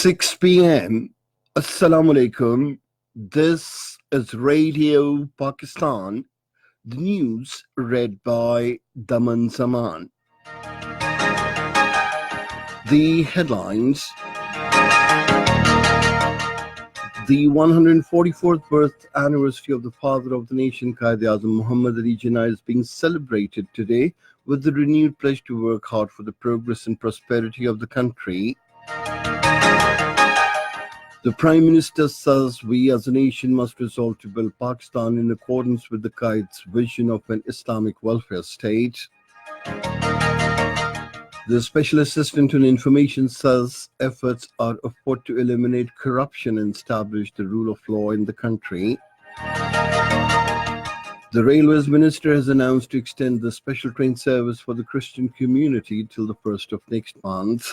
6 p.m. Assalamu alaikum. This is Radio Pakistan. The news read by Daman Zaman. The headlines. The 144th birth anniversary of the father of the nation, Quaid-e-Azam Muhammad Ali Jinnah, is being celebrated today with the renewed pledge to work hard for the progress and prosperity of the country. The Prime Minister says we as a nation must resolve to build Pakistan in accordance with the Quaid's vision of an Islamic welfare state. The Special Assistant on Information says efforts are afoot to eliminate corruption and establish the rule of law in the country. The Railways Minister has announced to extend the special train service for the Christian community till the 1st of next month.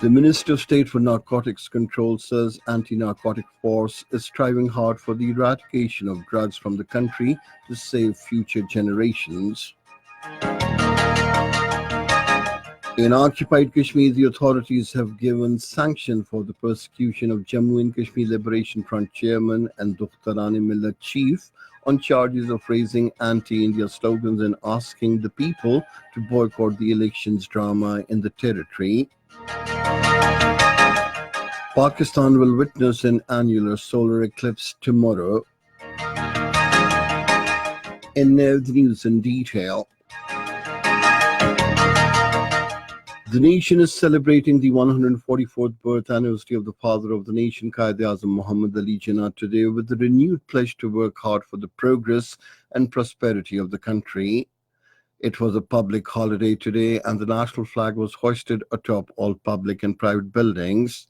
The Minister of State for Narcotics Control says anti-narcotic force is striving hard for the eradication of drugs from the country to save future generations. In occupied Kashmir, the authorities have given sanction for the persecution of Jammu and Kashmir Liberation Front chairman and Dukhtarani-Millat chief on charges of raising anti-India slogans and asking the people to boycott the elections drama in the territory. Pakistan will witness an annular solar eclipse tomorrow. And now the news in detail. The nation is celebrating the 144th birth anniversary of the father of the nation, Quaid-e-Azam Muhammad Ali Jinnah, today with the renewed pledge to work hard for the progress and prosperity of the country. It was a public holiday today, and the national flag was hoisted atop all public and private buildings.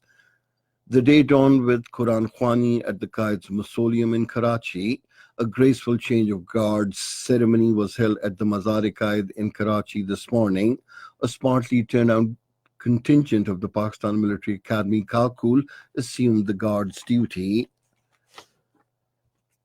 The day dawned with Quran Khwani at the Quaid's mausoleum in Karachi. A graceful change of guards ceremony was held at the Mazar-e-Quaid in Karachi this morning. A smartly turned out contingent of the Pakistan Military Academy Kalkul assumed the guard's duty.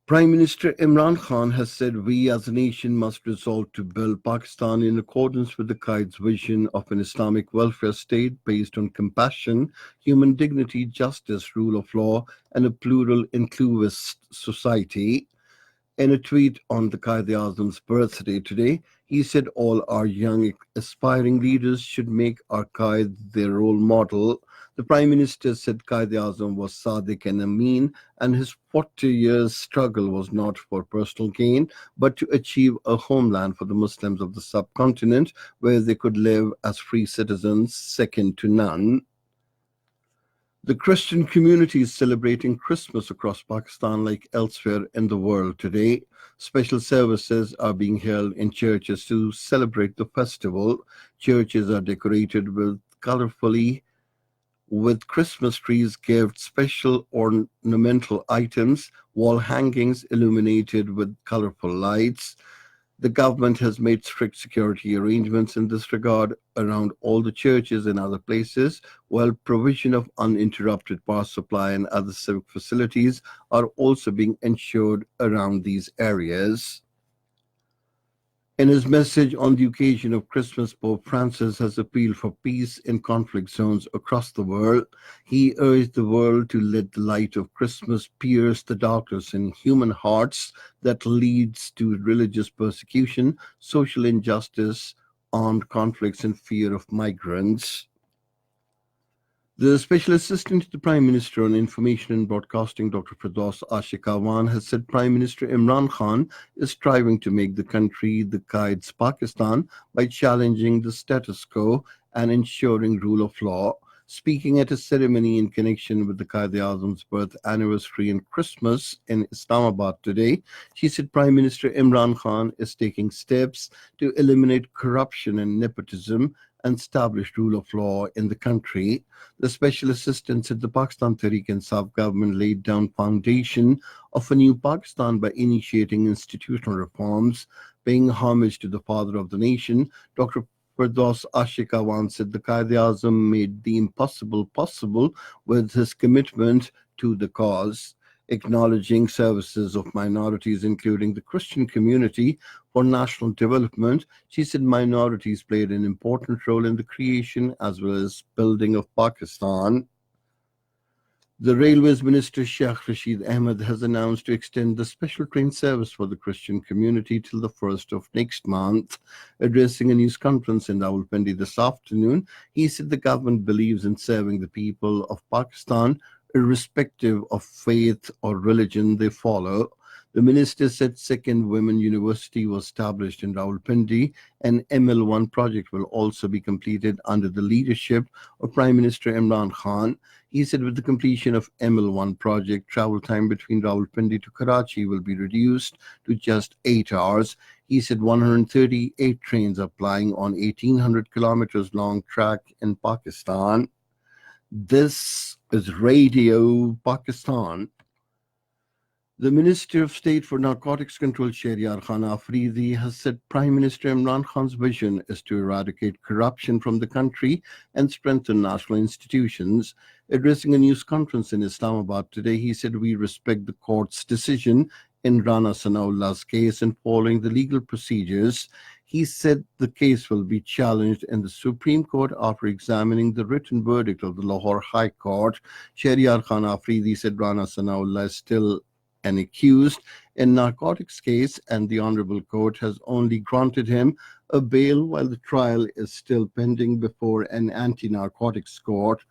Prime Minister Imran Khan has said we as a nation must resolve to build Pakistan in accordance with the Quaid's vision of an Islamic welfare state based on compassion, human dignity, justice, rule of law, and a plural, inclusive society. In a tweet on the Quaid-e-Azam's birthday today, he said all our young aspiring leaders should make our Quaid their role model. The Prime Minister said Quaid-e-Azam was Sadiq and Amin, and his 40 years struggle was not for personal gain, but to achieve a homeland for the Muslims of the subcontinent where they could live as free citizens, second to none. The Christian community is celebrating Christmas across Pakistan like elsewhere in the world today. Special services are being held in churches to celebrate the festival. Churches are decorated colorfully with Christmas trees, gifts, special ornamental items, wall hangings illuminated with colorful lights. The government has made strict security arrangements in this regard around all the churches and other places, while provision of uninterrupted power supply and other civic facilities are also being ensured around these areas. In his message on the occasion of Christmas, Pope Francis has appealed for peace in conflict zones across the world. He urged the world to let the light of Christmas pierce the darkness in human hearts that leads to religious persecution, social injustice, armed conflicts, and fear of migrants. The Special Assistant to the Prime Minister on Information and Broadcasting, Dr. Firdaus Ashikawan, has said Prime Minister Imran Khan is striving to make the country the Quaid's Pakistan by challenging the status quo and ensuring rule of law. Speaking at a ceremony in connection with the Quaid-e-Azam's birth anniversary and Christmas in Islamabad today, she said Prime Minister Imran Khan is taking steps to eliminate corruption and nepotism and establish rule of law in the country. The Special Assistant said the Pakistan Tehreek-e-Insaf government laid down foundation of a new Pakistan by initiating institutional reforms, paying homage to the father of the nation. Dr. Firdaus Ashikawan said the Quaid-e-Azam made the impossible possible with his commitment to the cause. acknowledging services of minorities, including the Christian community, for national development. She said minorities played an important role in the creation as well as building of Pakistan. The Railways Minister Sheikh Rashid Ahmed has announced to extend the special train service for the Christian community till the 1st of next month. Addressing a news conference in Rawalpindi this afternoon, he said the government believes in serving the people of Pakistan irrespective of faith or religion they follow. The minister said Second Women University was established in Rawalpindi. An ML1 project will also be completed under the leadership of Prime Minister Imran Khan. He said with the completion of ML1 project, travel time between Rawalpindi to Karachi will be reduced to just 8 hours. He said 138 trains are plying on 1800 kilometers long track in Pakistan. This is Radio Pakistan. The Minister of State for Narcotics Control, Shehryar Khan Afridi, has said Prime Minister Imran Khan's vision is to eradicate corruption from the country and strengthen national institutions. Addressing a news conference in Islamabad today, he said, "We respect the court's decision in Rana Sanaullah's case and following the legal procedures." He said the case will be challenged in the Supreme Court after examining the written verdict of the Lahore High Court. Shehryar Khan Afridi said Rana Sanaullah is still an accused in narcotics case, and the Honorable Court has only granted him a bail while the trial is still pending before an anti-narcotics court.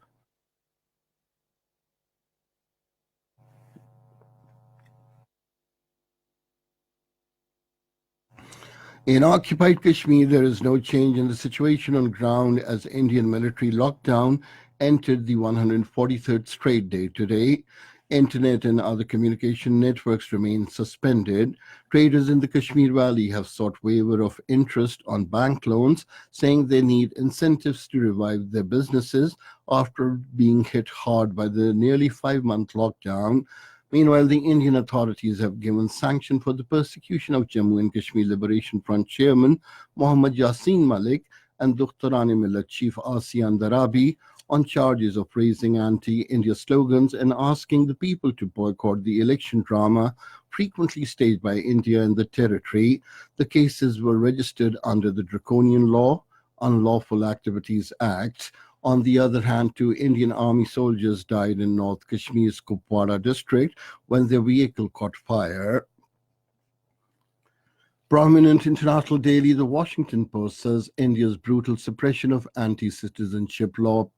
In occupied Kashmir, there is no change in the situation on ground as Indian military lockdown entered the 143rd straight day today. Internet and other communication networks remain suspended. Traders in the Kashmir Valley have sought waiver of interest on bank loans, saying they need incentives to revive their businesses after being hit hard by the nearly 5-month lockdown. Meanwhile, the Indian authorities have given sanction for the persecution of Jammu and Kashmir Liberation Front chairman Mohammad Yasin Malik and Dukhtarani Millat chief Asian Darabi on charges of raising anti-India slogans and asking the people to boycott the election drama frequently staged by India in the territory. The cases were registered under the draconian law, Unlawful Activities Act. On the other hand, 2 Indian Army soldiers died in North Kashmir's Kupwara district when their vehicle caught fire. Prominent international daily The Washington Post says India's brutal suppression of anti-citizenship law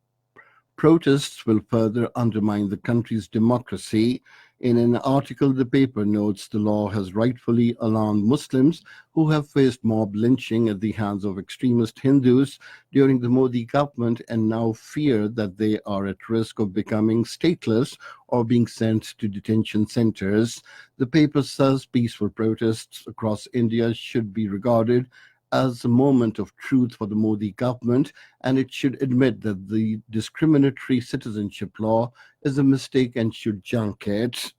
protests will further undermine the country's democracy. In an article, the paper notes the law has rightfully alarmed Muslims who have faced mob lynching at the hands of extremist Hindus during the Modi government and now fear that they are at risk of becoming stateless or being sent to detention centers. The paper says peaceful protests across India should be regarded as a moment of truth for the Modi government, and it should admit that the discriminatory citizenship law is a mistake and should junk it.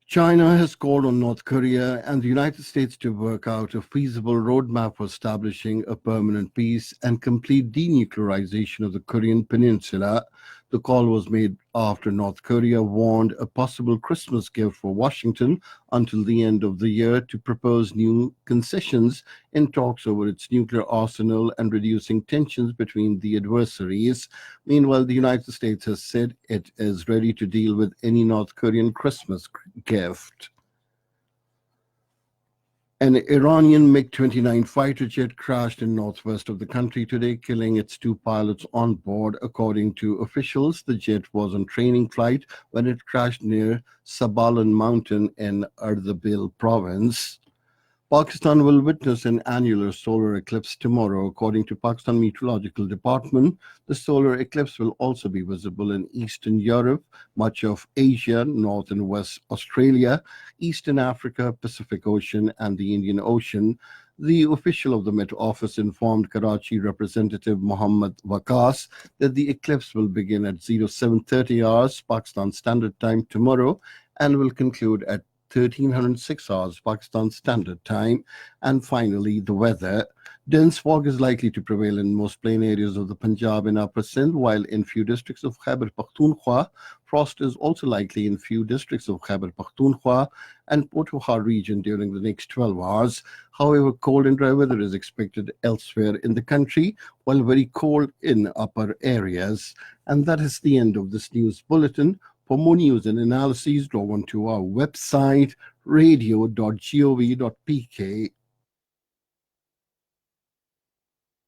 China has called on North Korea and the United States to work out a feasible roadmap for establishing a permanent peace and complete denuclearization of the Korean Peninsula. The call was made after North Korea warned a possible Christmas gift for Washington until the end of the year to propose new concessions in talks over its nuclear arsenal and reducing tensions between the adversaries. Meanwhile, the United States has said it is ready to deal with any North Korean Christmas gift. An Iranian MiG-29 fighter jet crashed in northwest of the country today, killing its 2 pilots on board. According to officials, the jet was on training flight when it crashed near Sabalan Mountain in Ardabil province. Pakistan will witness an annular solar eclipse tomorrow. According to Pakistan Meteorological Department, the solar eclipse will also be visible in Eastern Europe, much of Asia, North and West Australia, Eastern Africa, Pacific Ocean, and the Indian Ocean. The official of the Met Office informed Karachi representative Mohammad Waqas that the eclipse will begin at 0730 hours Pakistan Standard Time tomorrow and will conclude at 1306 hours Pakistan Standard Time. And finally, the weather. Dense fog is likely to prevail in most plain areas of the Punjab and Upper Sindh, while in few districts of Khyber Pakhtunkhwa, frost is also likely in few districts of Khyber Pakhtunkhwa and Potoha region during the next 12 hours. However, cold and dry weather is expected elsewhere in the country, while very cold in upper areas. And that is the end of this news bulletin. For more news and analyses, log on to our website radio.gov.pk